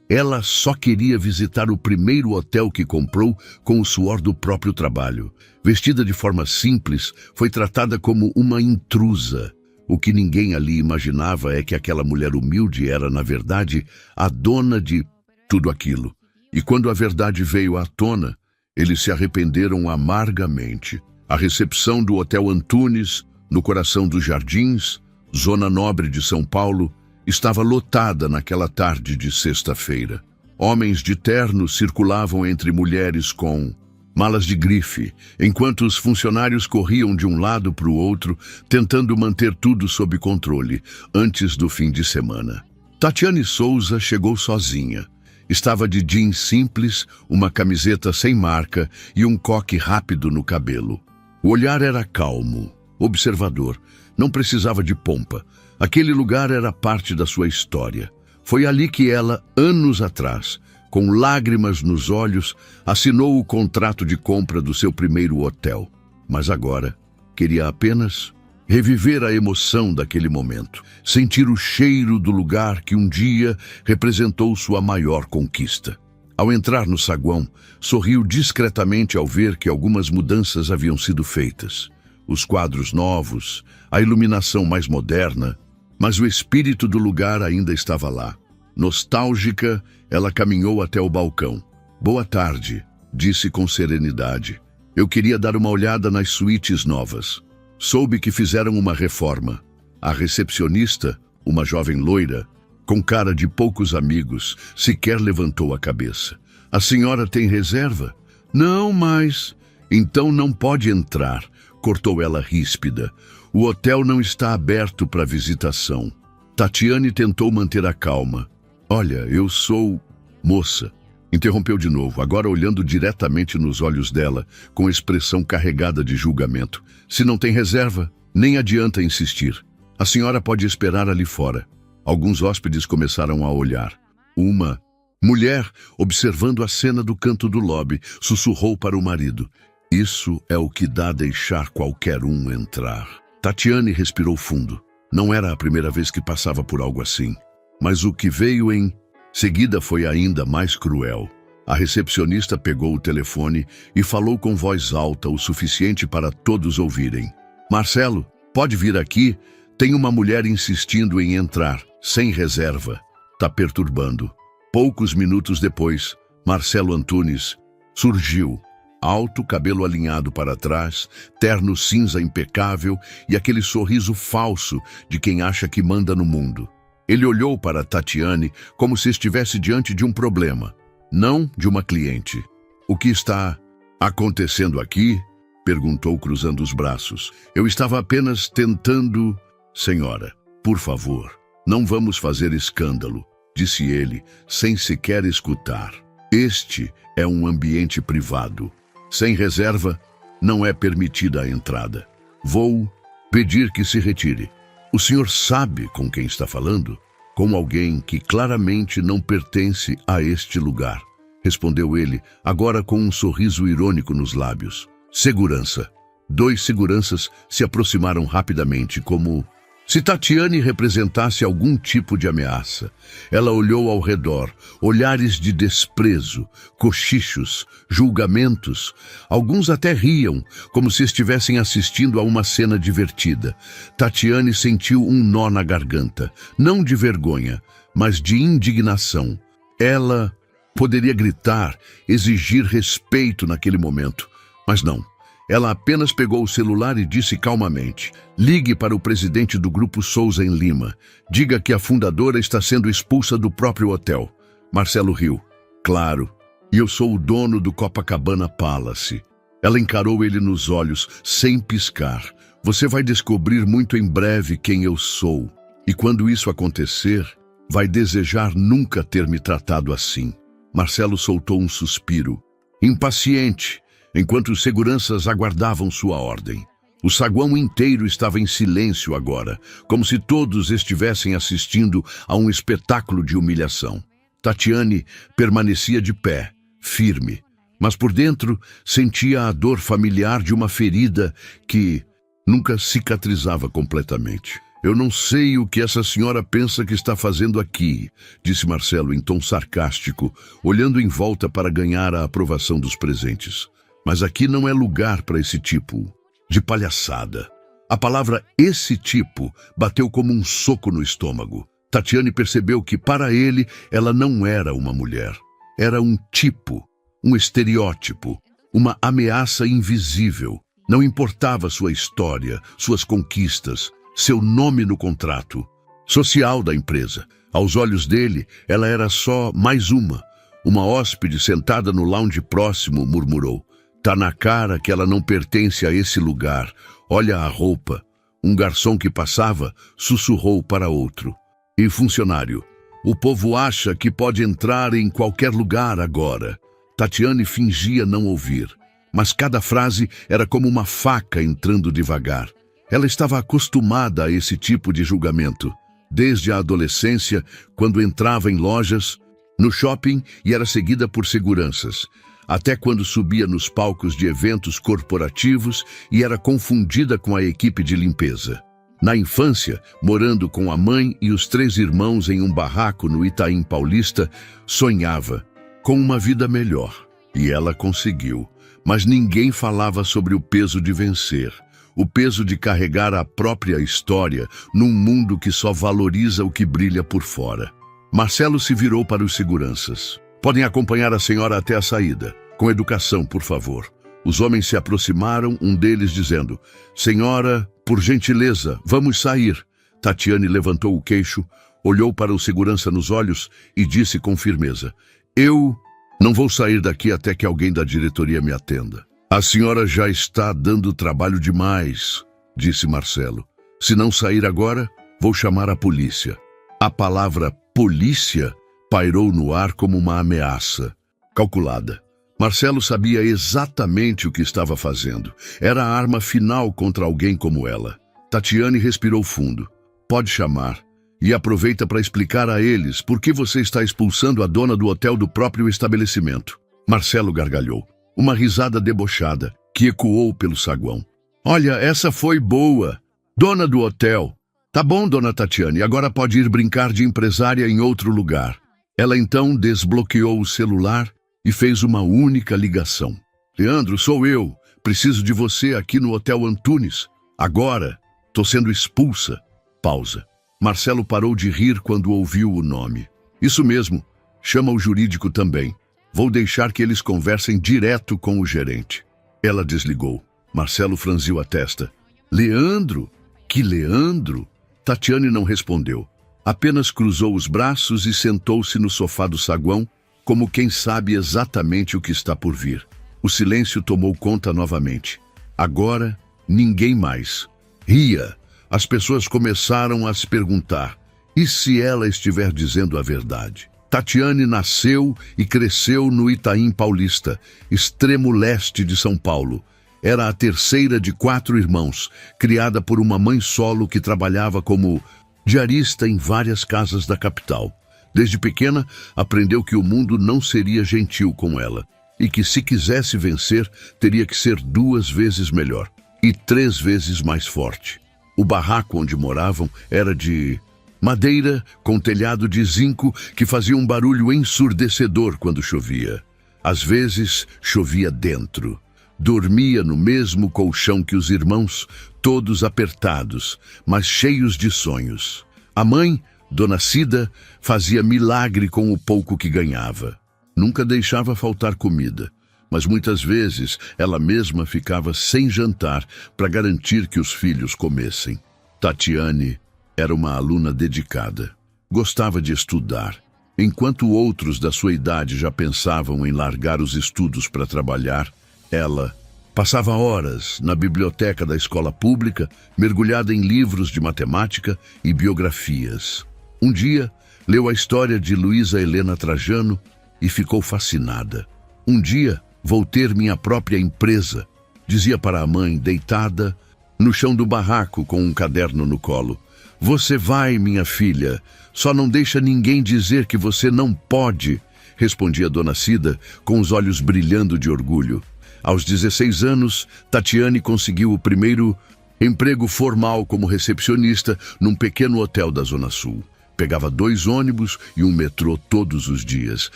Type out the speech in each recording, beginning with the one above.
Ela só queria visitar o primeiro hotel que comprou com o suor do próprio trabalho. Vestida de forma simples, foi tratada como uma intrusa. O que ninguém ali imaginava é que aquela mulher humilde era, na verdade, a dona de tudo aquilo. E quando a verdade veio à tona, eles se arrependeram amargamente. A recepção do Hotel Antunes, no coração dos Jardins, zona nobre de São Paulo, estava lotada naquela tarde de sexta-feira. Homens de terno circulavam entre mulheres com malas de grife, enquanto os funcionários corriam de um lado para o outro, tentando manter tudo sob controle, antes do fim de semana. Tatiane Souza chegou sozinha. Estava de jeans simples, uma camiseta sem marca e um coque rápido no cabelo. O olhar era calmo, observador, não precisava de pompa. Aquele lugar era parte da sua história. Foi ali que ela, anos atrás, com lágrimas nos olhos, assinou o contrato de compra do seu primeiro hotel. Mas agora, queria apenas reviver a emoção daquele momento, sentir o cheiro do lugar que um dia representou sua maior conquista. Ao entrar no saguão, sorriu discretamente ao ver que algumas mudanças haviam sido feitas. Os quadros novos, a iluminação mais moderna, mas o espírito do lugar ainda estava lá. Nostálgica, ela caminhou até o balcão. "Boa tarde", disse com serenidade. "Eu queria dar uma olhada nas suítes novas. Soube que fizeram uma reforma." A recepcionista, uma jovem loira, com cara de poucos amigos, sequer levantou a cabeça. "A senhora tem reserva?" "Não, mas..." "Então não pode entrar", cortou ela ríspida. "O hotel não está aberto para visitação." Tatiane tentou manter a calma. "Olha, eu sou..." "Moça", interrompeu de novo, agora olhando diretamente nos olhos dela, com expressão carregada de julgamento. "Se não tem reserva, nem adianta insistir. A senhora pode esperar ali fora." Alguns hóspedes começaram a olhar. Uma mulher, observando a cena do canto do lobby, sussurrou para o marido: "Isso é o que dá a deixar qualquer um entrar." Tatiane respirou fundo. Não era a primeira vez que passava por algo assim. Mas o que veio em seguida foi ainda mais cruel. A recepcionista pegou o telefone e falou com voz alta o suficiente para todos ouvirem. "Marcelo, pode vir aqui? Tem uma mulher insistindo em entrar, sem reserva. Tá perturbando." Poucos minutos depois, Marcelo Antunes surgiu. Alto, cabelo alinhado para trás, terno cinza impecável e aquele sorriso falso de quem acha que manda no mundo. Ele olhou para Tatiane como se estivesse diante de um problema, não de uma cliente. "O que está acontecendo aqui?" perguntou cruzando os braços. "Eu estava apenas tentando..." "Senhora, por favor, não vamos fazer escândalo", disse ele, sem sequer escutar. "Este é um ambiente privado. Sem reserva, não é permitida a entrada. Vou pedir que se retire." "O senhor sabe com quem está falando?" "Com alguém que claramente não pertence a este lugar", respondeu ele, agora com um sorriso irônico nos lábios. "Segurança." 2 seguranças se aproximaram rapidamente, como se Tatiane representasse algum tipo de ameaça. Ela olhou ao redor, olhares de desprezo, cochichos, julgamentos. Alguns até riam, como se estivessem assistindo a uma cena divertida. Tatiane sentiu um nó na garganta, não de vergonha, mas de indignação. Ela poderia gritar, exigir respeito naquele momento, mas não. Ela apenas pegou o celular e disse calmamente: "Ligue para o presidente do Grupo Souza em Lima. Diga que a fundadora está sendo expulsa do próprio hotel." Marcelo riu. "Claro, e eu sou o dono do Copacabana Palace." Ela encarou ele nos olhos, sem piscar. "Você vai descobrir muito em breve quem eu sou. E quando isso acontecer, vai desejar nunca ter me tratado assim." Marcelo soltou um suspiro, impaciente, enquanto os seguranças aguardavam sua ordem. O saguão inteiro estava em silêncio agora, como se todos estivessem assistindo a um espetáculo de humilhação. Tatiane permanecia de pé, firme, mas por dentro sentia a dor familiar de uma ferida que nunca cicatrizava completamente. Eu não sei o que essa senhora pensa que está fazendo aqui, disse Marcelo em tom sarcástico, olhando em volta para ganhar a aprovação dos presentes. Mas aqui não é lugar para esse tipo de palhaçada. A palavra esse tipo bateu como um soco no estômago. Tatiane percebeu que para ele ela não era uma mulher. Era um tipo, um estereótipo, uma ameaça invisível. Não importava sua história, suas conquistas, seu nome no contrato social da empresa. Aos olhos dele, ela era só mais uma. Uma hóspede sentada no lounge próximo murmurou: "Tá na cara que ela não pertence a esse lugar. Olha a roupa." Um garçom que passava sussurrou para outro: "E funcionário, o povo acha que pode entrar em qualquer lugar agora." Tatiane fingia não ouvir, mas cada frase era como uma faca entrando devagar. Ela estava acostumada a esse tipo de julgamento, desde a adolescência, quando entrava em lojas, no shopping e era seguida por seguranças, até quando subia nos palcos de eventos corporativos e era confundida com a equipe de limpeza. Na infância, morando com a mãe e os 3 irmãos em um barraco no Itaim Paulista, sonhava com uma vida melhor. E ela conseguiu. Mas ninguém falava sobre o peso de vencer, o peso de carregar a própria história num mundo que só valoriza o que brilha por fora. Marcelo se virou para os seguranças. "Podem acompanhar a senhora até a saída. Com educação, por favor." Os homens se aproximaram, um deles dizendo: "Senhora, por gentileza, vamos sair." Tatiane levantou o queixo, olhou para o segurança nos olhos e disse com firmeza: "Eu não vou sair daqui até que alguém da diretoria me atenda." "A senhora já está dando trabalho demais", disse Marcelo. "Se não sair agora, vou chamar a polícia." A palavra polícia pairou no ar como uma ameaça calculada. Marcelo sabia exatamente o que estava fazendo. Era a arma final contra alguém como ela. Tatiane respirou fundo. "Pode chamar. E aproveita para explicar a eles por que você está expulsando a dona do hotel do próprio estabelecimento." Marcelo gargalhou. Uma risada debochada que ecoou pelo saguão. "Olha, essa foi boa. Dona do hotel. Tá bom, dona Tatiane, agora pode ir brincar de empresária em outro lugar." Ela então desbloqueou o celular e fez uma única ligação. "Leandro, sou eu. Preciso de você aqui no Hotel Antunes. Agora. Tô sendo expulsa." Pausa. Marcelo parou de rir quando ouviu o nome. "Isso mesmo. Chama o jurídico também. Vou deixar que eles conversem direto com o gerente." Ela desligou. Marcelo franziu a testa. "Leandro? Que Leandro?" Tatiane não respondeu. Apenas cruzou os braços e sentou-se no sofá do saguão, como quem sabe exatamente o que está por vir. O silêncio tomou conta novamente. Agora, ninguém mais ria. As pessoas começaram a se perguntar: e se ela estiver dizendo a verdade? Tatiane nasceu e cresceu no Itaim Paulista, extremo leste de São Paulo. Era a terceira de 4 irmãos, criada por uma mãe solo que trabalhava como diarista em várias casas da capital. Desde pequena, aprendeu que o mundo não seria gentil com ela e que, se quisesse vencer, teria que ser 2 vezes melhor e 3 vezes mais forte. O barraco onde moravam era de madeira com telhado de zinco que fazia um barulho ensurdecedor quando chovia. Às vezes, chovia dentro. Dormia no mesmo colchão que os irmãos, todos apertados, mas cheios de sonhos. A mãe, Dona Cida, fazia milagre com o pouco que ganhava. Nunca deixava faltar comida, mas muitas vezes ela mesma ficava sem jantar para garantir que os filhos comessem. Tatiane era uma aluna dedicada. Gostava de estudar. Enquanto outros da sua idade já pensavam em largar os estudos para trabalhar, ela passava horas na biblioteca da escola pública, mergulhada em livros de matemática e biografias. Um dia, leu a história de Luísa Helena Trajano e ficou fascinada. "Um dia, vou ter minha própria empresa", dizia para a mãe, deitada no chão do barraco com um caderno no colo. "Você vai, minha filha, só não deixa ninguém dizer que você não pode", respondia Dona Cida, com os olhos brilhando de orgulho. Aos 16 anos, Tatiane conseguiu o primeiro Emprego formal como recepcionista num pequeno hotel da Zona Sul. Pegava 2 ônibus e um metrô todos os dias,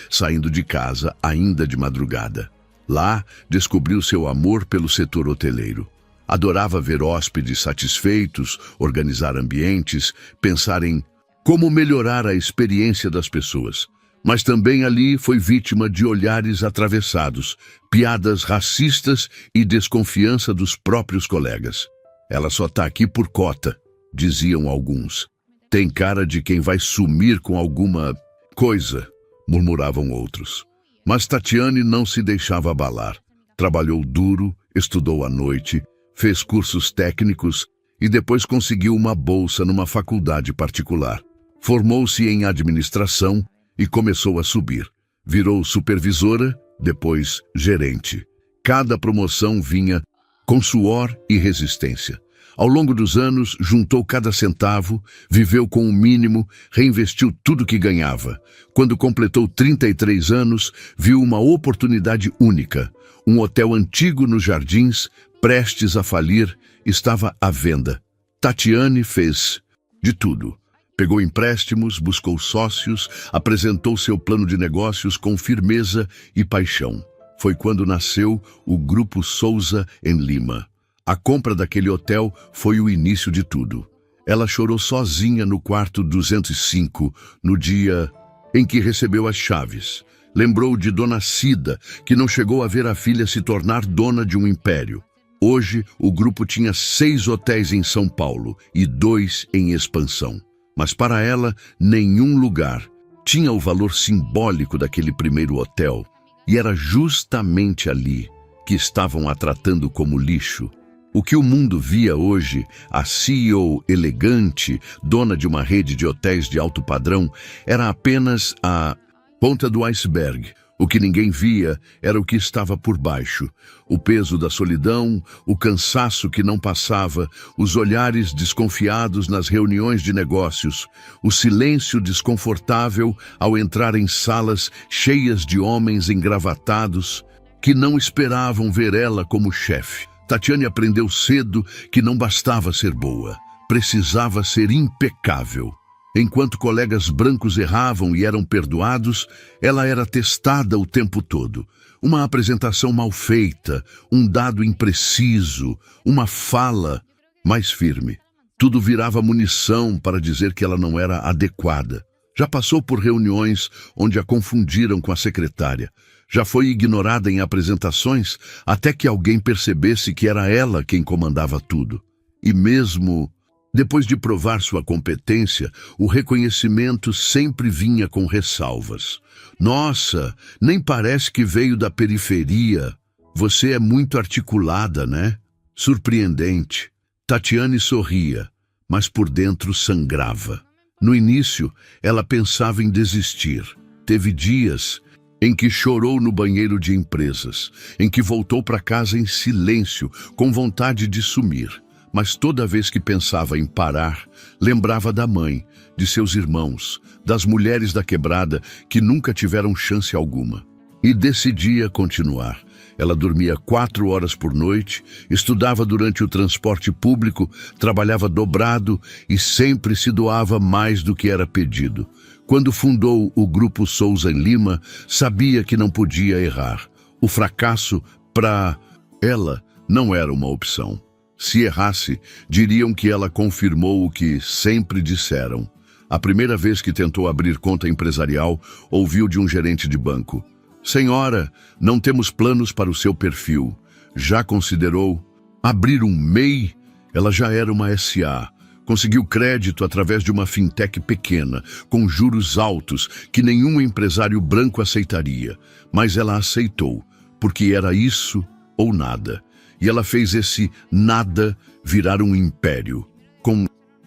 saindo de casa ainda de madrugada. Lá, descobriu seu amor pelo setor hoteleiro. Adorava ver hóspedes satisfeitos, organizar ambientes, pensar em como melhorar a experiência das pessoas. Mas também ali foi vítima de olhares atravessados, piadas racistas e desconfiança dos próprios colegas. Ela só está aqui por cota, diziam alguns. Tem cara de quem vai sumir com alguma coisa, murmuravam outros. Mas Tatiane não se deixava abalar. Trabalhou duro, estudou à noite, fez cursos técnicos e depois conseguiu uma bolsa numa faculdade particular. Formou-se em administração e começou a subir. Virou supervisora, depois gerente. Cada promoção vinha com suor e resistência. Ao longo dos anos, juntou cada centavo, viveu com o mínimo, reinvestiu tudo que ganhava. Quando completou 33 anos, viu uma oportunidade única. Um hotel antigo nos Jardins, prestes a falir, estava à venda. Tatiane fez de tudo. Pegou empréstimos, buscou sócios, apresentou seu plano de negócios com firmeza e paixão. Foi quando nasceu o Grupo Souza em Lima. A compra daquele hotel foi o início de tudo. Ela chorou sozinha no quarto 205, no dia em que recebeu as chaves. Lembrou de Dona Cida, que não chegou a ver a filha se tornar dona de um império. Hoje, o grupo tinha 6 hotéis em São Paulo e 2 em expansão. Mas para ela, nenhum lugar tinha o valor simbólico daquele primeiro hotel. E era justamente ali que estavam a tratando como lixo. O que o mundo via hoje, a CEO elegante, dona de uma rede de hotéis de alto padrão, era apenas a ponta do iceberg. O que ninguém via era o que estava por baixo. O peso da solidão, o cansaço que não passava, os olhares desconfiados nas reuniões de negócios, o silêncio desconfortável ao entrar em salas cheias de homens engravatados que não esperavam ver ela como chefe. Tatiane aprendeu cedo que não bastava ser boa, precisava ser impecável. Enquanto colegas brancos erravam e eram perdoados, ela era testada o tempo todo. Uma apresentação mal feita, um dado impreciso, uma fala mais firme. Tudo virava munição para dizer que ela não era adequada. Já passou por reuniões onde a confundiram com a secretária. Já foi ignorada em apresentações até que alguém percebesse que era ela quem comandava tudo. E mesmo depois de provar sua competência, o reconhecimento sempre vinha com ressalvas. Nossa, nem parece que veio da periferia. Você é muito articulada, né? Surpreendente. Tatiane sorria, mas por dentro sangrava. No início, ela pensava em desistir. Teve dias em que chorou no banheiro de empresas, em que voltou para casa em silêncio, com vontade de sumir. Mas toda vez que pensava em parar, lembrava da mãe, de seus irmãos, das mulheres da quebrada que nunca tiveram chance alguma. E decidia continuar. Ela dormia 4 horas por noite, estudava durante o transporte público, trabalhava dobrado e sempre se doava mais do que era pedido. Quando fundou o Grupo Souza em Lima, sabia que não podia errar. O fracasso, para ela, não era uma opção. Se errasse, diriam que ela confirmou o que sempre disseram. A primeira vez que tentou abrir conta empresarial, ouviu de um gerente de banco: "Senhora, não temos planos para o seu perfil. Já considerou abrir um MEI?" Ela já era uma SA. Conseguiu crédito através de uma fintech pequena, com juros altos, que nenhum empresário branco aceitaria. Mas ela aceitou, porque era isso ou nada. E ela fez esse nada virar um império. Com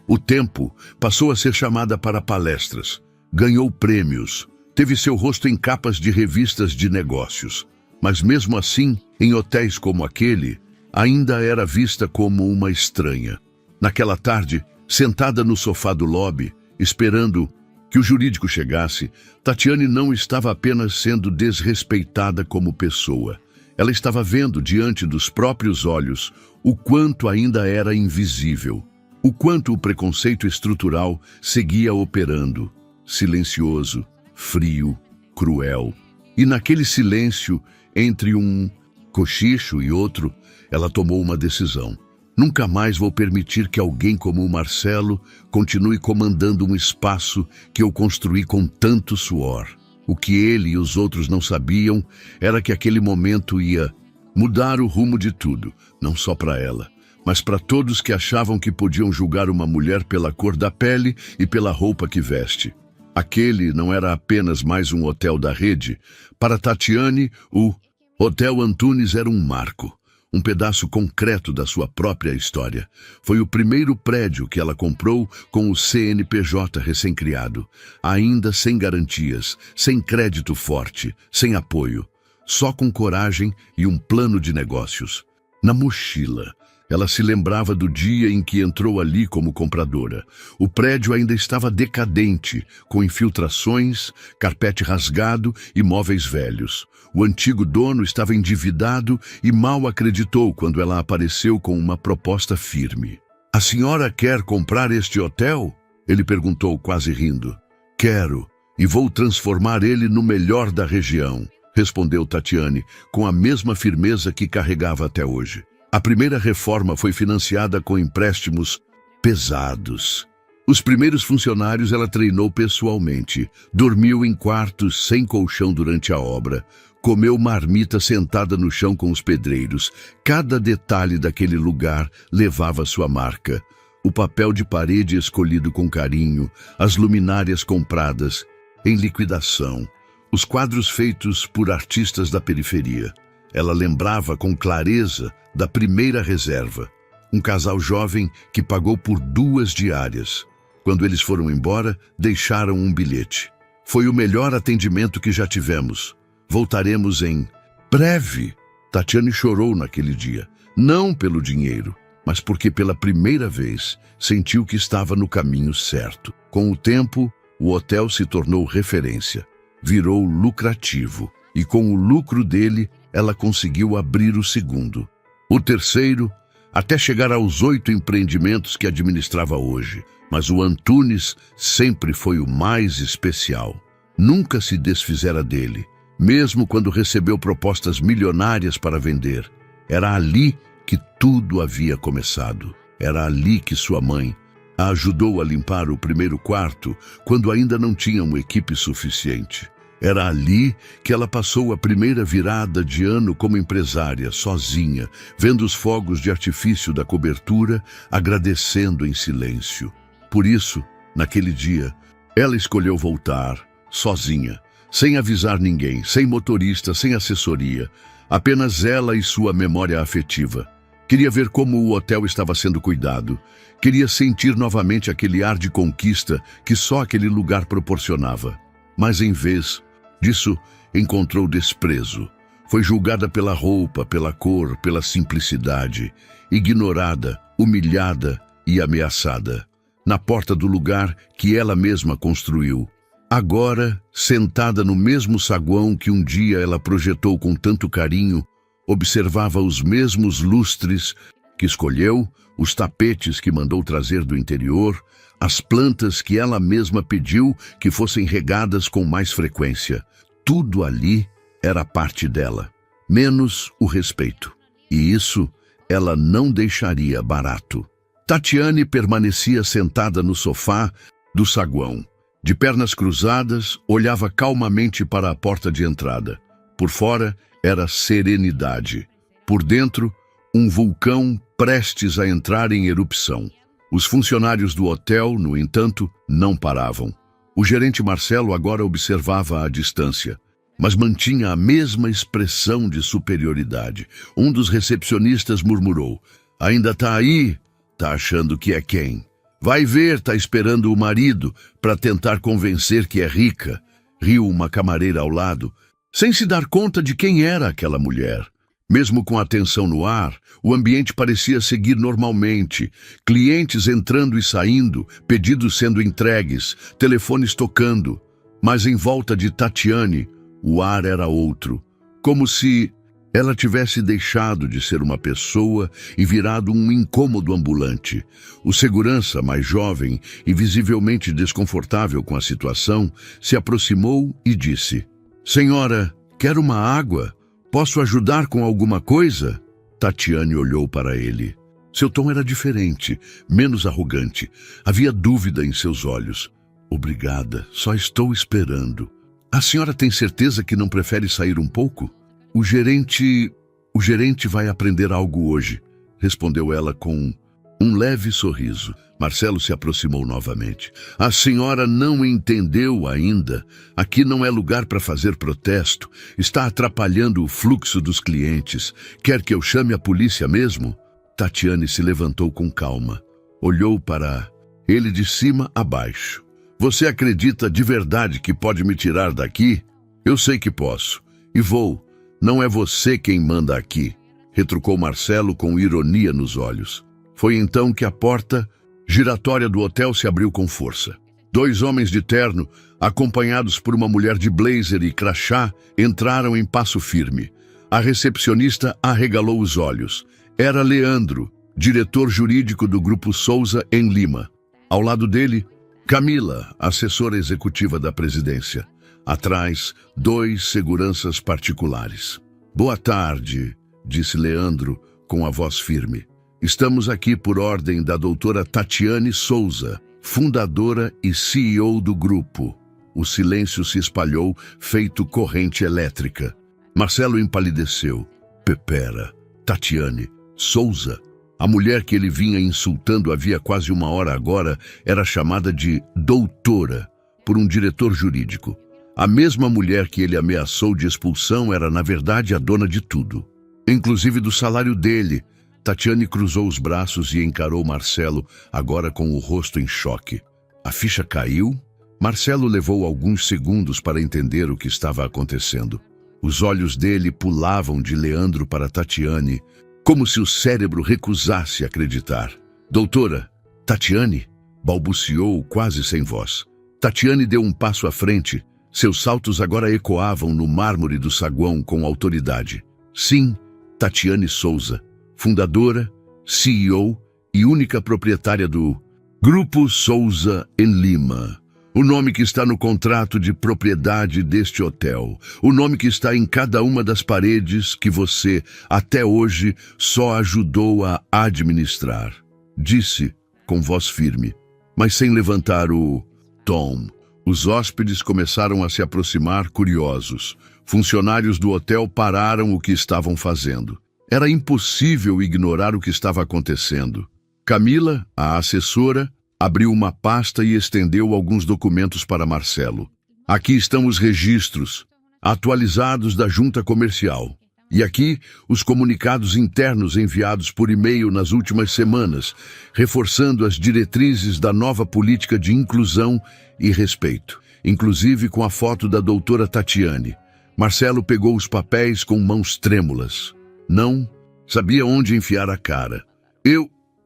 o tempo, passou a ser chamada para palestras. Ganhou prêmios. Teve seu rosto em capas de revistas de negócios. Mas mesmo assim, em hotéis como aquele, ainda era vista como uma estranha. Naquela tarde, sentada no sofá do lobby, esperando que o jurídico chegasse, Tatiane não estava apenas sendo desrespeitada como pessoa. Ela estava vendo diante dos próprios olhos o quanto ainda era invisível, o quanto o preconceito estrutural seguia operando, silencioso, frio, cruel. E naquele silêncio, entre um cochicho e outro, ela tomou uma decisão. Nunca mais vou permitir que alguém como o Marcelo continue comandando um espaço que eu construí com tanto suor. O que ele e os outros não sabiam era que aquele momento ia mudar o rumo de tudo, não só para ela, mas para todos que achavam que podiam julgar uma mulher pela cor da pele e pela roupa que veste. Aquele não era apenas mais um hotel da rede. Para Tatiane, o Hotel Antunes era um marco, um pedaço concreto da sua própria história. Foi o primeiro prédio que ela comprou com o CNPJ recém-criado, ainda sem garantias, sem crédito forte, sem apoio, só com coragem e um plano de negócios. Na mochila, ela se lembrava do dia em que entrou ali como compradora. O prédio ainda estava decadente, com infiltrações, carpete rasgado e móveis velhos. O antigo dono estava endividado e mal acreditou quando ela apareceu com uma proposta firme. "A senhora quer comprar este hotel?" Ele perguntou, quase rindo. "Quero, e vou transformar ele no melhor da região", respondeu Tatiane, com a mesma firmeza que carregava até hoje. A primeira reforma foi financiada com empréstimos pesados. Os primeiros funcionários ela treinou pessoalmente, dormiu em quartos sem colchão durante a obra, comeu marmita sentada no chão com os pedreiros. Cada detalhe daquele lugar levava sua marca. O papel de parede escolhido com carinho, as luminárias compradas em liquidação, os quadros feitos por artistas da periferia. Ela lembrava com clareza da primeira reserva, um casal jovem que pagou por 2 diárias. Quando eles foram embora, deixaram um bilhete. "Foi o melhor atendimento que já tivemos. Voltaremos em breve." Tatiane chorou naquele dia, não pelo dinheiro, mas porque pela primeira vez sentiu que estava no caminho certo. Com o tempo, o hotel se tornou referência, virou lucrativo, e com o lucro dele, ela conseguiu abrir o segundo, o terceiro, até chegar aos 8 empreendimentos que administrava hoje. Mas o Antunes sempre foi o mais especial. Nunca se desfizera dele, mesmo quando recebeu propostas milionárias para vender. Era ali que tudo havia começado. Era ali que sua mãe a ajudou a limpar o primeiro quarto, quando ainda não tinha uma equipe suficiente. Era ali que ela passou a primeira virada de ano como empresária, sozinha, vendo os fogos de artifício da cobertura, agradecendo em silêncio. Por isso, naquele dia, ela escolheu voltar, sozinha, sem avisar ninguém, sem motorista, sem assessoria, apenas ela e sua memória afetiva. Queria ver como o hotel estava sendo cuidado. Queria sentir novamente aquele ar de conquista que só aquele lugar proporcionava. Mas em vez disso, encontrou desprezo. Foi julgada pela roupa, pela cor, pela simplicidade, ignorada, humilhada e ameaçada. Na porta do lugar que ela mesma construiu. Agora, sentada no mesmo saguão que um dia ela projetou com tanto carinho, observava os mesmos lustres que escolheu, os tapetes que mandou trazer do interior, as plantas que ela mesma pediu que fossem regadas com mais frequência. Tudo ali era parte dela, menos o respeito. E isso ela não deixaria barato. Tatiane permanecia sentada no sofá do saguão. De pernas cruzadas, olhava calmamente para a porta de entrada. Por fora era serenidade. Por dentro, um vulcão prestes a entrar em erupção. Os funcionários do hotel, no entanto, não paravam. O gerente Marcelo agora observava à distância, mas mantinha a mesma expressão de superioridade. Um dos recepcionistas murmurou: "Ainda tá aí? Tá achando que é quem? Vai ver, tá esperando o marido para tentar convencer que é rica." Riu uma camareira ao lado, sem se dar conta de quem era aquela mulher. Mesmo com a tensão no ar, o ambiente parecia seguir normalmente. Clientes entrando e saindo, pedidos sendo entregues, telefones tocando. Mas em volta de Tatiane, o ar era outro. Como se ela tivesse deixado de ser uma pessoa e virado um incômodo ambulante. O segurança, mais jovem e visivelmente desconfortável com a situação, se aproximou e disse: "Senhora, quer uma água? Posso ajudar com alguma coisa?" Tatiane olhou para ele. Seu tom era diferente, menos arrogante. Havia dúvida em seus olhos. "Obrigada, só estou esperando." "A senhora tem certeza que não prefere sair um pouco?" O gerente vai aprender algo hoje", respondeu ela com um leve sorriso. Marcelo se aproximou novamente. "A senhora não entendeu ainda. Aqui não é lugar para fazer protesto. Está atrapalhando o fluxo dos clientes. Quer que eu chame a polícia mesmo?" Tatiane se levantou com calma. Olhou para ele de cima a baixo. "Você acredita de verdade que pode me tirar daqui? Eu sei que posso. E vou. Não é você quem manda aqui", retrucou Marcelo com ironia nos olhos. Foi então que a porta giratória do hotel se abriu com força. 2 homens de terno, acompanhados por uma mulher de blazer e crachá, entraram em passo firme. A recepcionista arregalou os olhos. Era Leandro, diretor jurídico do Grupo Souza em Lima. Ao lado dele, Camila, assessora executiva da presidência. Atrás, 2 seguranças particulares. "Boa tarde", disse Leandro com a voz firme. "Estamos aqui por ordem da doutora Tatiane Souza, fundadora e CEO do grupo." O silêncio se espalhou, feito corrente elétrica. Marcelo empalideceu. Pepera, Tatiane Souza. A mulher que ele vinha insultando havia quase 1 hora agora era chamada de doutora por um diretor jurídico. A mesma mulher que ele ameaçou de expulsão era, na verdade, a dona de tudo, inclusive do salário dele. Tatiane cruzou os braços e encarou Marcelo, agora com o rosto em choque. A ficha caiu? Marcelo levou alguns segundos para entender o que estava acontecendo. Os olhos dele pulavam de Leandro para Tatiane, como se o cérebro recusasse acreditar. "Doutora, Tatiane?", balbuciou quase sem voz. Tatiane deu um passo à frente. Seus saltos agora ecoavam no mármore do saguão com autoridade. "Sim, Tatiane Souza, fundadora, CEO e única proprietária do Grupo Souza em Lima. O nome que está no contrato de propriedade deste hotel. O nome que está em cada uma das paredes que você, até hoje, só ajudou a administrar", disse com voz firme, mas sem levantar o tom. Os hóspedes começaram a se aproximar curiosos. Funcionários do hotel pararam o que estavam fazendo. Era impossível ignorar o que estava acontecendo. Camila, a assessora, abriu uma pasta e estendeu alguns documentos para Marcelo. "Aqui estão os registros atualizados da junta comercial. E aqui os comunicados internos enviados por e-mail nas últimas semanas, reforçando as diretrizes da nova política de inclusão e respeito, inclusive com a foto da doutora Tatiane." Marcelo pegou os papéis com mãos trêmulas. Não sabia onde enfiar a cara.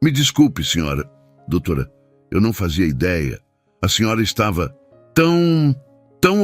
Me desculpe, senhora. Doutora, eu não fazia ideia. A senhora estava tão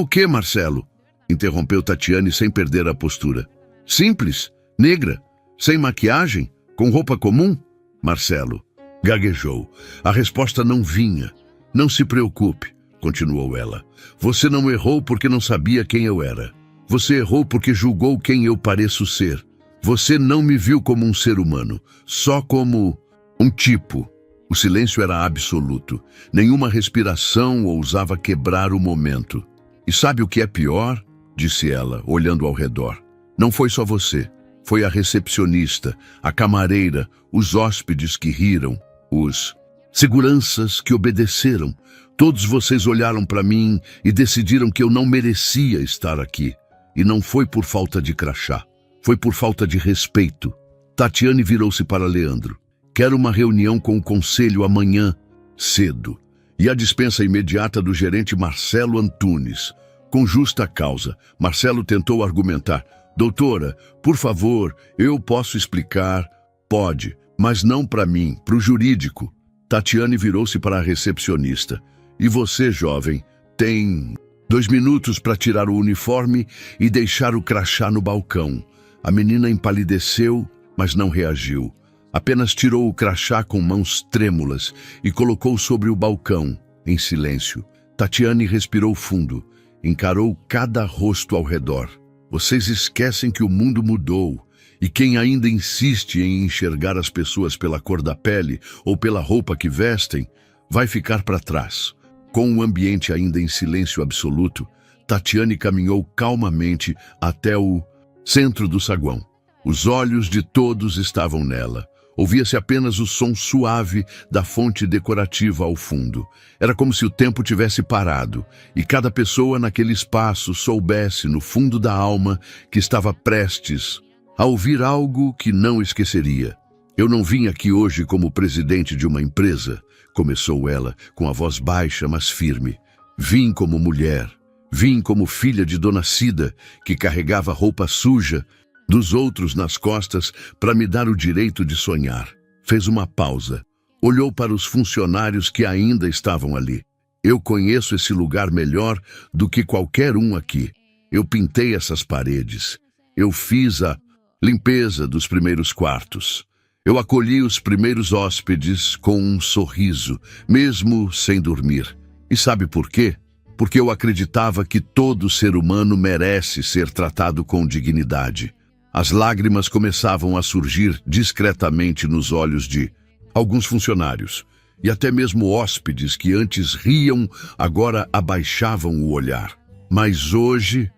o quê, Marcelo?" interrompeu Tatiane sem perder a postura. "Simples, negra, sem maquiagem, com roupa comum?" Marcelo gaguejou. A resposta não vinha. "Não se preocupe", continuou ela. "Você não errou porque não sabia quem eu era. Você errou porque julgou quem eu pareço ser. Você não me viu como um ser humano, só como um tipo." O silêncio era absoluto. Nenhuma respiração ousava quebrar o momento. "E sabe o que é pior?", disse ela, olhando ao redor. "Não foi só você. Foi a recepcionista, a camareira, os hóspedes que riram, os seguranças que obedeceram. Todos vocês olharam para mim e decidiram que eu não merecia estar aqui. E não foi por falta de crachá. Foi por falta de respeito." Tatiane virou-se para Leandro. "Quero uma reunião com o conselho amanhã, cedo. E a dispensa imediata do gerente Marcelo Antunes. Com justa causa." Marcelo tentou argumentar. "Doutora, por favor, eu posso explicar." "Pode, mas não para mim, para o jurídico." Tatiane virou-se para a recepcionista. "E você, jovem, tem 2 minutos para tirar o uniforme e deixar o crachá no balcão. A menina empalideceu, mas não reagiu. Apenas tirou o crachá com mãos trêmulas e colocou sobre o balcão, em silêncio. Tatiane respirou fundo, encarou cada rosto ao redor. Vocês esquecem que o mundo mudou, e quem ainda insiste em enxergar as pessoas pela cor da pele ou pela roupa que vestem, vai ficar para trás. Com o ambiente ainda em silêncio absoluto, Tatiane caminhou calmamente até o centro do saguão. Os olhos de todos estavam nela. Ouvia-se apenas o som suave da fonte decorativa ao fundo. Era como se o tempo tivesse parado, e cada pessoa naquele espaço soubesse, no fundo da alma, que estava prestes a ouvir algo que não esqueceria. Eu não vim aqui hoje como presidente de uma empresa, começou ela, com a voz baixa, mas firme. Vim como mulher. Vim como filha de Dona Cida, que carregava roupa suja dos outros nas costas para me dar o direito de sonhar. Fez uma pausa. Olhou para os funcionários que ainda estavam ali. Eu conheço esse lugar melhor do que qualquer um aqui. Eu pintei essas paredes. Eu fiz a limpeza dos primeiros quartos. Eu acolhi os primeiros hóspedes com um sorriso, mesmo sem dormir. E sabe por quê? Porque eu acreditava que todo ser humano merece ser tratado com dignidade. As lágrimas começavam a surgir discretamente nos olhos de alguns funcionários, e até mesmo hóspedes que antes riam, agora abaixavam o olhar. Mas hoje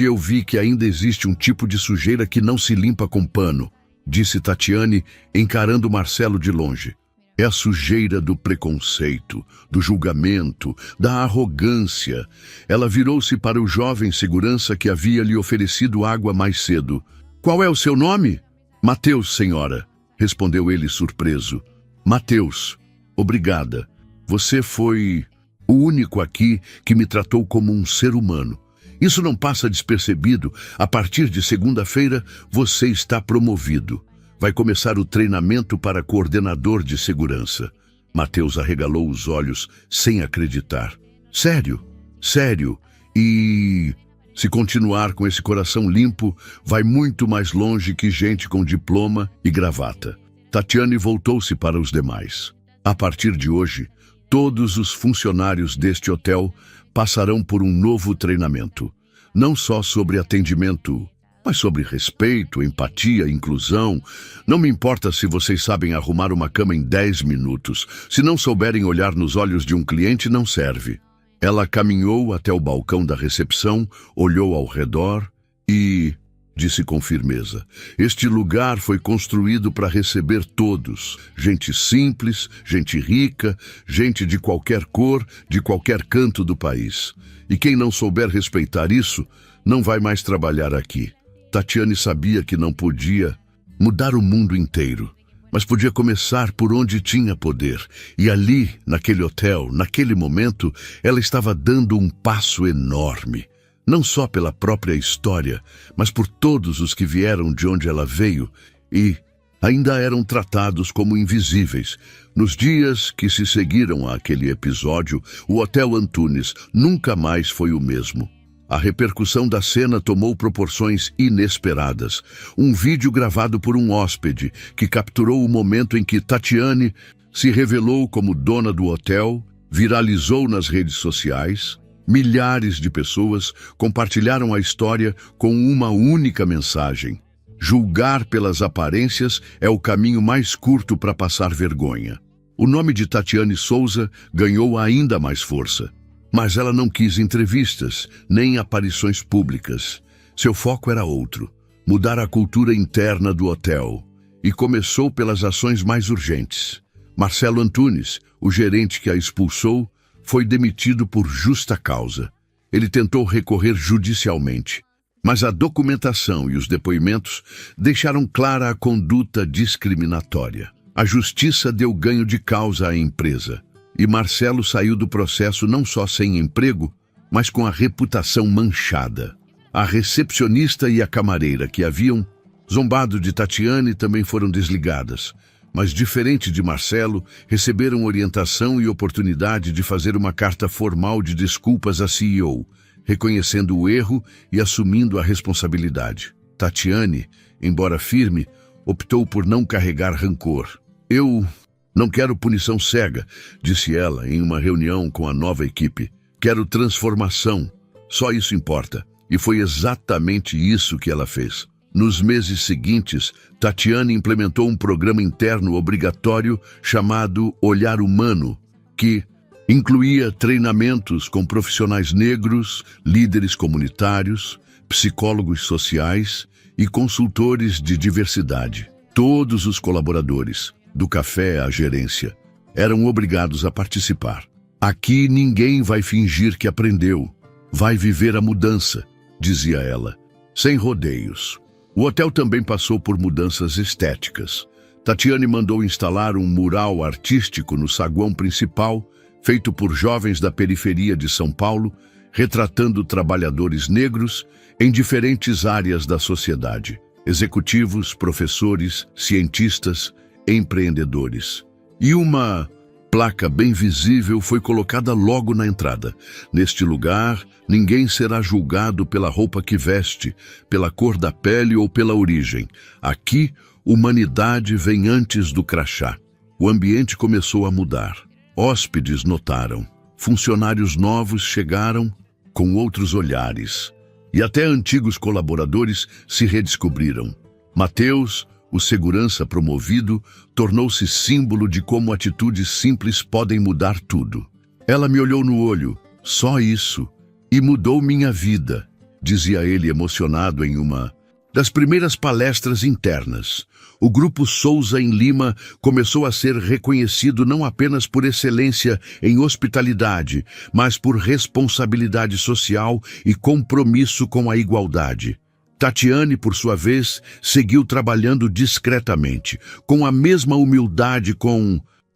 eu vi que ainda existe um tipo de sujeira que não se limpa com pano, disse Tatiane, encarando Marcelo de longe. É a sujeira do preconceito, do julgamento, da arrogância. Ela virou-se para o jovem segurança que havia lhe oferecido água mais cedo. Qual é o seu nome? Mateus, senhora, respondeu ele surpreso. Mateus, obrigada. Você foi o único aqui que me tratou como um ser humano. Isso não passa despercebido. A partir de segunda-feira, você está promovido. Vai começar o treinamento para coordenador de segurança. Mateus arregalou os olhos sem acreditar. Sério? Sério? E se continuar com esse coração limpo, vai muito mais longe que gente com diploma e gravata. Tatiane voltou-se para os demais. A partir de hoje, todos os funcionários deste hotel passarão por um novo treinamento. Não só sobre atendimento, mas sobre respeito, empatia, inclusão. Não me importa se vocês sabem arrumar uma cama em 10 minutos. Se não souberem olhar nos olhos de um cliente, não serve. Ela caminhou até o balcão da recepção, olhou ao redor e disse com firmeza: este lugar foi construído para receber todos. Gente simples, gente rica, gente de qualquer cor, de qualquer canto do país. E quem não souber respeitar isso, não vai mais trabalhar aqui. Tatiane sabia que não podia mudar o mundo inteiro, mas podia começar por onde tinha poder. E ali, naquele hotel, naquele momento, ela estava dando um passo enorme. Não só pela própria história, mas por todos os que vieram de onde ela veio e ainda eram tratados como invisíveis. Nos dias que se seguiram àquele episódio, o Hotel Antunes nunca mais foi o mesmo. A repercussão da cena tomou proporções inesperadas. Um vídeo gravado por um hóspede que capturou o momento em que Tatiane se revelou como dona do hotel viralizou nas redes sociais. Milhares de pessoas compartilharam a história com uma única mensagem: julgar pelas aparências é o caminho mais curto para passar vergonha. O nome de Tatiane Souza ganhou ainda mais força. Mas ela não quis entrevistas, nem aparições públicas. Seu foco era outro: mudar a cultura interna do hotel. E começou pelas ações mais urgentes. Marcelo Antunes, o gerente que a expulsou, foi demitido por justa causa. Ele tentou recorrer judicialmente, mas a documentação e os depoimentos deixaram clara a conduta discriminatória. A justiça deu ganho de causa à empresa. E Marcelo saiu do processo não só sem emprego, mas com a reputação manchada. A recepcionista e a camareira que haviam zombado de Tatiane também foram desligadas, mas, diferente de Marcelo, receberam orientação e oportunidade de fazer uma carta formal de desculpas à CEO, reconhecendo o erro e assumindo a responsabilidade. Tatiane, embora firme, optou por não carregar rancor. Eu não quero punição cega, disse ela em uma reunião com a nova equipe. Quero transformação. Só isso importa. E foi exatamente isso que ela fez. Nos meses seguintes, Tatiane implementou um programa interno obrigatório chamado Olhar Humano, que incluía treinamentos com profissionais negros, líderes comunitários, psicólogos sociais e consultores de diversidade. Todos os colaboradores, do café à gerência, eram obrigados a participar. Aqui ninguém vai fingir que aprendeu. Vai viver a mudança, dizia ela, sem rodeios. O hotel também passou por mudanças estéticas. Tatiane mandou instalar um mural artístico no saguão principal, feito por jovens da periferia de São Paulo, retratando trabalhadores negros em diferentes áreas da sociedade: executivos, professores, cientistas, empreendedores. E uma placa bem visível foi colocada logo na entrada. Neste lugar, ninguém será julgado pela roupa que veste, pela cor da pele ou pela origem. Aqui, humanidade vem antes do crachá. O ambiente começou a mudar. Hóspedes notaram. Funcionários novos chegaram com outros olhares. E até antigos colaboradores se redescobriram. Mateus, o segurança promovido, tornou-se símbolo de como atitudes simples podem mudar tudo. Ela me olhou no olho, só isso, e mudou minha vida, dizia ele emocionado em uma das primeiras palestras internas. O Grupo Souza em Lima começou a ser reconhecido não apenas por excelência em hospitalidade, mas por responsabilidade social e compromisso com a igualdade. Tatiane, por sua vez, seguiu trabalhando discretamente, com a mesma humildade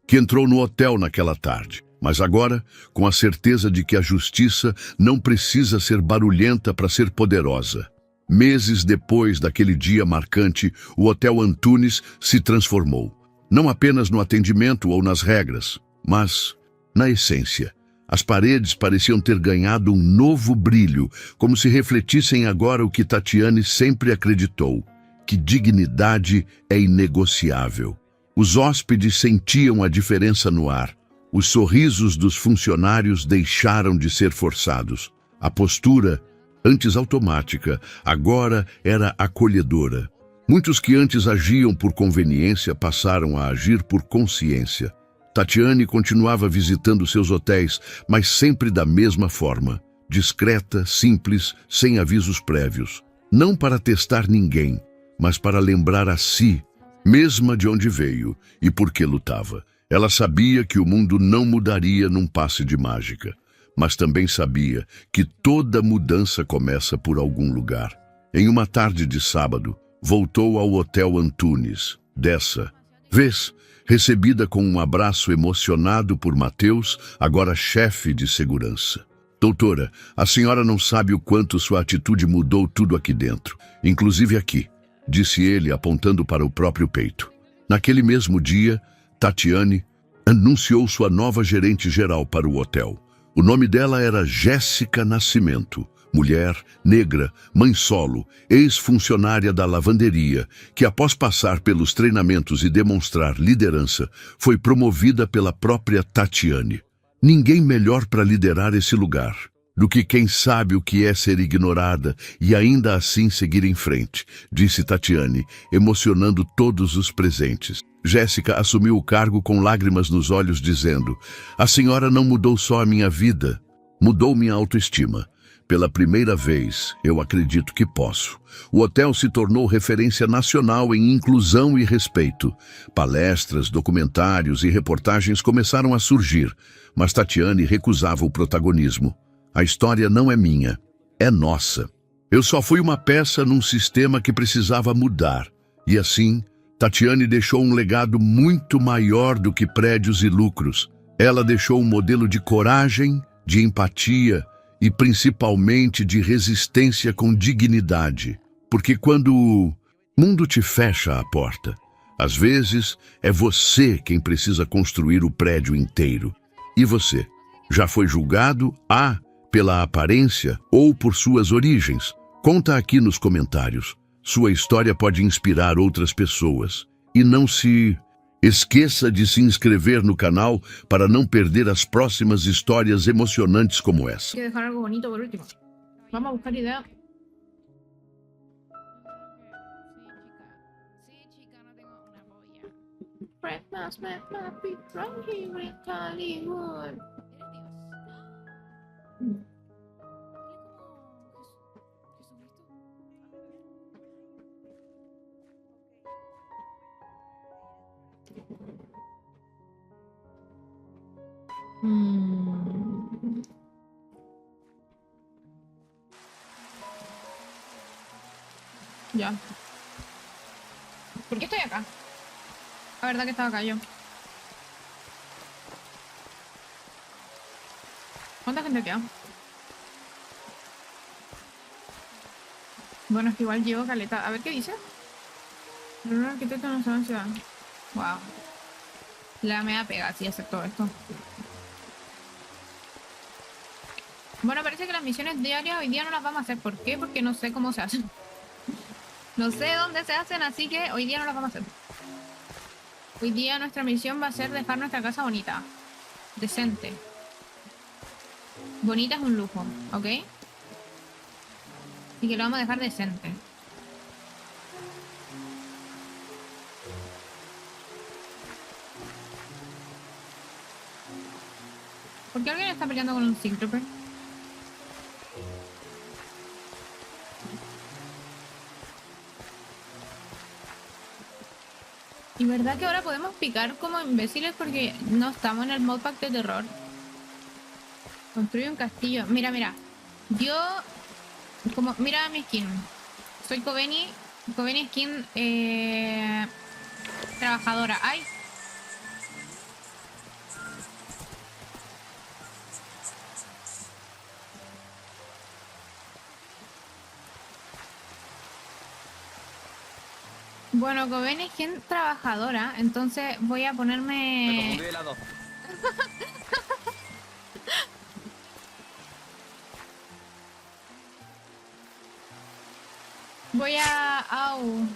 que entrou no hotel naquela tarde. Mas agora, com a certeza de que a justiça não precisa ser barulhenta para ser poderosa. Meses depois daquele dia marcante, o Hotel Antunes se transformou. Não apenas no atendimento ou nas regras, mas na essência. As paredes pareciam ter ganhado um novo brilho, como se refletissem agora o que Tatiane sempre acreditou, que dignidade é inegociável. Os hóspedes sentiam a diferença no ar. Os sorrisos dos funcionários deixaram de ser forçados. A postura, antes automática, agora era acolhedora. Muitos que antes agiam por conveniência passaram a agir por consciência. Tatiane continuava visitando seus hotéis, mas sempre da mesma forma, discreta, simples, sem avisos prévios. Não para testar ninguém, mas para lembrar a si, mesma de onde veio e por que lutava. Ela sabia que o mundo não mudaria num passe de mágica, mas também sabia que toda mudança começa por algum lugar. Em uma tarde de sábado, voltou ao Hotel Antunes. Dessa vez, recebida com um abraço emocionado por Mateus, agora chefe de segurança. Doutora, a senhora não sabe o quanto sua atitude mudou tudo aqui dentro, inclusive aqui, disse ele apontando para o próprio peito. Naquele mesmo dia, Tatiane anunciou sua nova gerente-geral para o hotel. O nome dela era Jéssica Nascimento. Mulher, negra, mãe solo, ex-funcionária da lavanderia, que após passar pelos treinamentos e demonstrar liderança, foi promovida pela própria Tatiane. Ninguém melhor para liderar esse lugar do que quem sabe o que é ser ignorada e ainda assim seguir em frente, disse Tatiane, emocionando todos os presentes. Jéssica assumiu o cargo com lágrimas nos olhos, dizendo: "A senhora não mudou só a minha vida, mudou minha autoestima. Pela primeira vez, eu acredito que posso." O hotel se tornou referência nacional em inclusão e respeito. Palestras, documentários e reportagens começaram a surgir, mas Tatiane recusava o protagonismo. A história não é minha, é nossa. Eu só fui uma peça num sistema que precisava mudar. E assim, Tatiane deixou um legado muito maior do que prédios e lucros. Ela deixou um modelo de coragem, de empatia, e principalmente de resistência com dignidade. Porque quando o mundo te fecha a porta, às vezes é você quem precisa construir o prédio inteiro. E você? Já foi julgado, pela aparência ou por suas origens? Conta aqui nos comentários. Sua história pode inspirar outras pessoas. E não se esqueça de se inscrever no canal para não perder as próximas histórias emocionantes como essa. Hay que dejar algo bonito por último. Vamos a buscar ideas. Sí, chica, no tengo una polla. Christmas met my big from here in Hollywood. Eres Dios. Mm. Eres como Mm. Ya. ¿Por qué estoy acá? La verdad que estaba acá yo. ¿Cuánta gente queda? Bueno, es que igual llevo caleta. A ver qué dice. Un arquitecto no sabe ciudad. Wow. La me da pega si hacer todo esto. Bueno, parece que las misiones diarias hoy día no las vamos a hacer. ¿Por qué? Porque no sé cómo se hacen. No sé dónde se hacen, así que hoy día no las vamos a hacer. Hoy día nuestra misión va a ser dejar nuestra casa bonita. Decente. Bonita es un lujo, ¿ok? Y que lo vamos a dejar decente. ¿Por qué alguien está peleando con un Sig Trooper? Y verdad que ahora podemos picar como imbéciles porque no estamos en el modpack de terror. Construye un castillo. Mira, mira. Yo... Mira mi skin. Soy Kobeni. Kobeni skin... trabajadora. ¡Ay! Bueno, Kobeni skin trabajadora. Entonces voy a Me ponerme... confundí de lado. Au.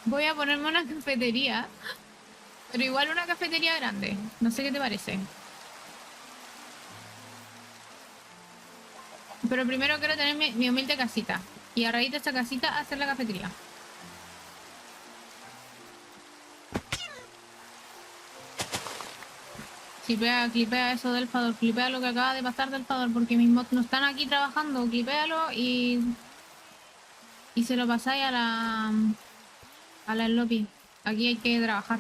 Voy a ponerme una cafetería. Pero igual una cafetería grande. No sé qué te parece. Pero primero quiero tener mi humilde casita. Y a raíz de esta casita hacer la cafetería. Clipea eso del Fador. Clipea lo que acaba de pasar del Fador. Porque mis mods no están aquí trabajando. Clipéalo y se lo pasáis a la lobby. Aquí hay que trabajar.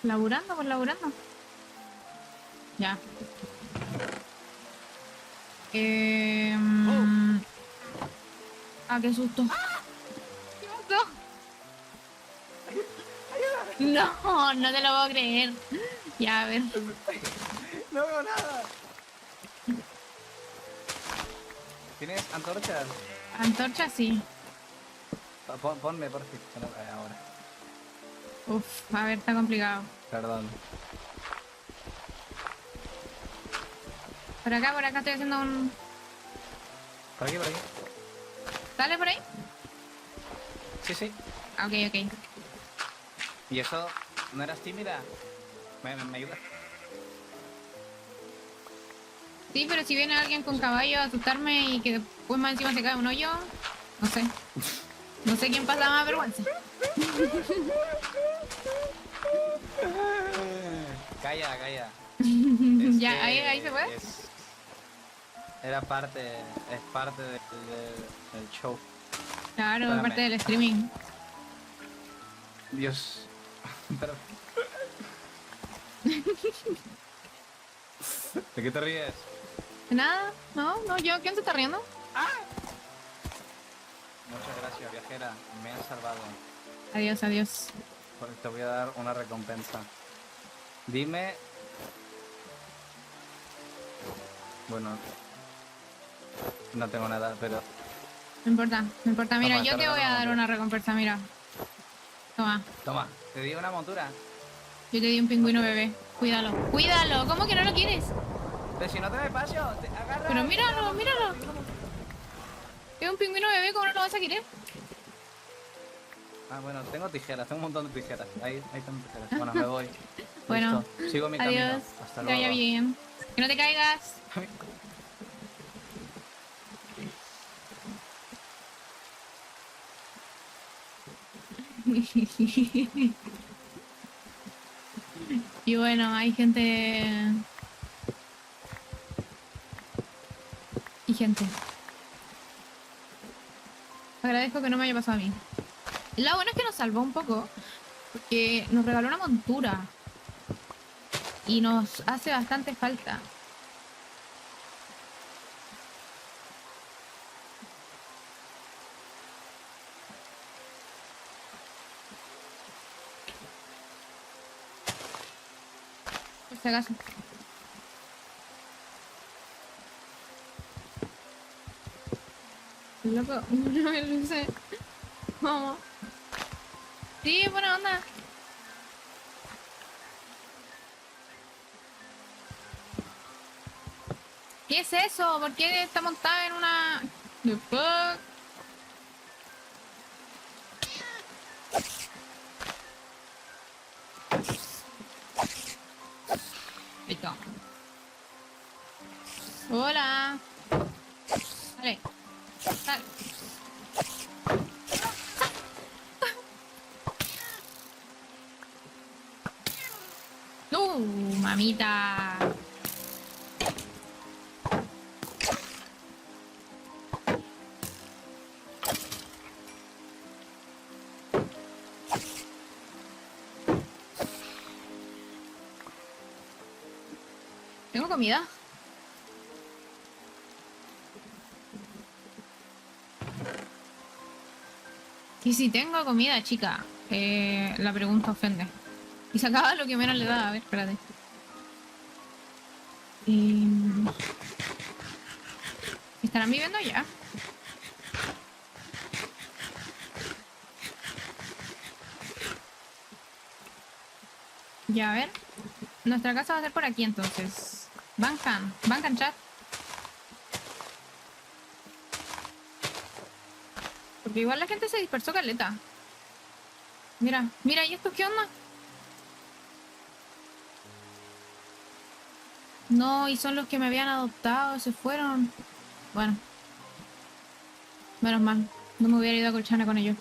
Laburando, pues laburando. Ya. Ah, qué susto. ¿Qué pasó? No, no te lo puedo creer. Ya, a ver. No veo nada. ¿Tienes antorchas? Antorcha, sí. Ponme, por favor. Ahora. Uf, a ver, está complicado. Perdón. Por acá estoy haciendo un... Por aquí, por aquí. ¿Sale por ahí? Sí, sí. Ok, ok. ¿Y eso no eras tímida? ¿Me ayudas? Sí, pero si viene alguien con caballo a asustarme y que después más encima se cae un hoyo, no sé. No sé quién pasa más vergüenza. Calla, calla. Ya, que ahí se fue. Es parte del show. Claro, Espérame. parte del streaming. Dios. Pero... ¿De qué te ríes? Nada, no, yo, ¿quién se está riendo? Muchas gracias, viajera. Me has salvado. Adiós, adiós. Porque te voy a dar una recompensa. Dime... Bueno... No tengo nada, pero... No importa, no importa. Mira, Toma, yo te te voy a regalo dar una una recompensa, mira. Toma, Toma, te di una montura. yo te di un pingüino bebé. Cuídalo, cuídalo. ¿Cómo que no lo quieres? Pero si no te da espacio, agarra. Pero míralo, míralo. Es un pingüino bebé, ¿cómo no lo vas a querer? Ah, bueno, tengo tijeras, tengo un montón de tijeras. Ahí tengo tijeras. Bueno, me voy. Bueno, Listo. Sigo mi adiós. camino. Hasta Que vaya luego. bien. Que no te caigas. Y bueno, hay gente... Y gente. Agradezco que no me haya pasado a mí. Lo bueno es que nos salvó un poco, porque nos regaló una montura. Y nos hace bastante falta. Por si acaso. Loco, no me lo sé. Vamos. Sí, buena onda. ¿Qué es eso? ¿Por qué está montada en una... The fuck? Listo. Hola. Vale. Sal. Mamita. ¿Tengo comida? Y si tengo comida, chica. La pregunta ofende. Y sacaba lo que menos le da. A ver, espérate. ¿Estarán viviendo ya? Ya, a ver. Nuestra casa va a ser por aquí, entonces. Bancan chat. Porque igual la gente se dispersó caleta. Mira, mira, ¿y estos qué onda? No, y son los que me habían adoptado, se fueron. Bueno. Menos mal. No me hubiera ido a Colchana con ellos.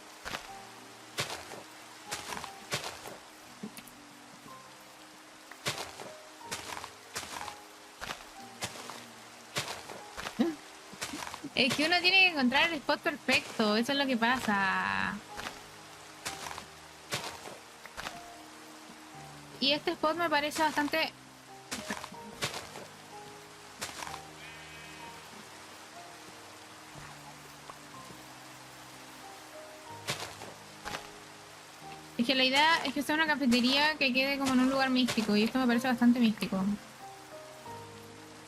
Es que uno tiene que encontrar el spot perfecto, eso es lo que pasa. Y este spot me parece bastante... Es que la idea es que sea una cafetería que quede como en un lugar místico, y esto me parece bastante místico.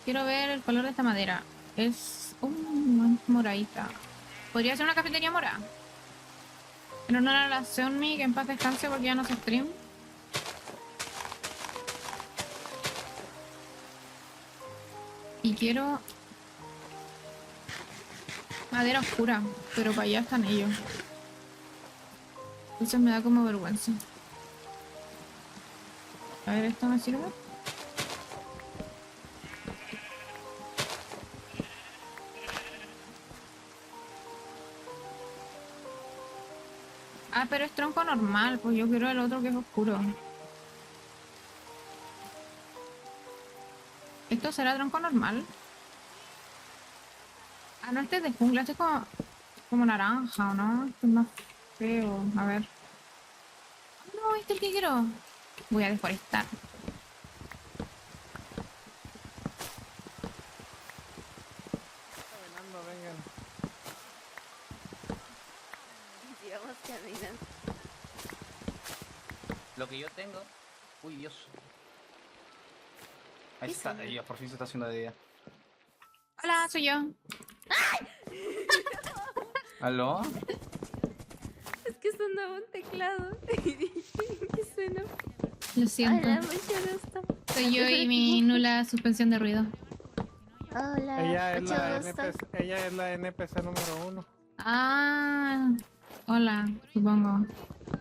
Quiero ver el color de esta madera. Es moradita. Podría ser una cafetería morada. Pero no era la Seonmi, que en paz descanse porque ya no se stream. Y quiero madera oscura, pero para allá están ellos. Entonces me da como vergüenza. A ver, ¿esto me sirve? Ah, pero es tronco normal, pues yo quiero el otro que es oscuro. ¿Esto será tronco normal? Ah, no, este es de jungla, este es como naranja, ¿o no? Este es más feo, a ver. No, este es el que quiero. Voy a deforestar. Caminando, vengan. Sigamos caminando. Lo que yo tengo. Uy, Dios. Ahí ¿Qué está, son? ahí, por fin se está haciendo de día. Hola, soy yo. ¿Aló? Es que sonaba un teclado. Y dije, ¿qué suena? Lo siento. Hola, mucho gusto. Soy yo y mi nula suspensión de ruido. Hola, Ella es, mucho la gusto. ella es la NPC número 1. Ah, hola, supongo.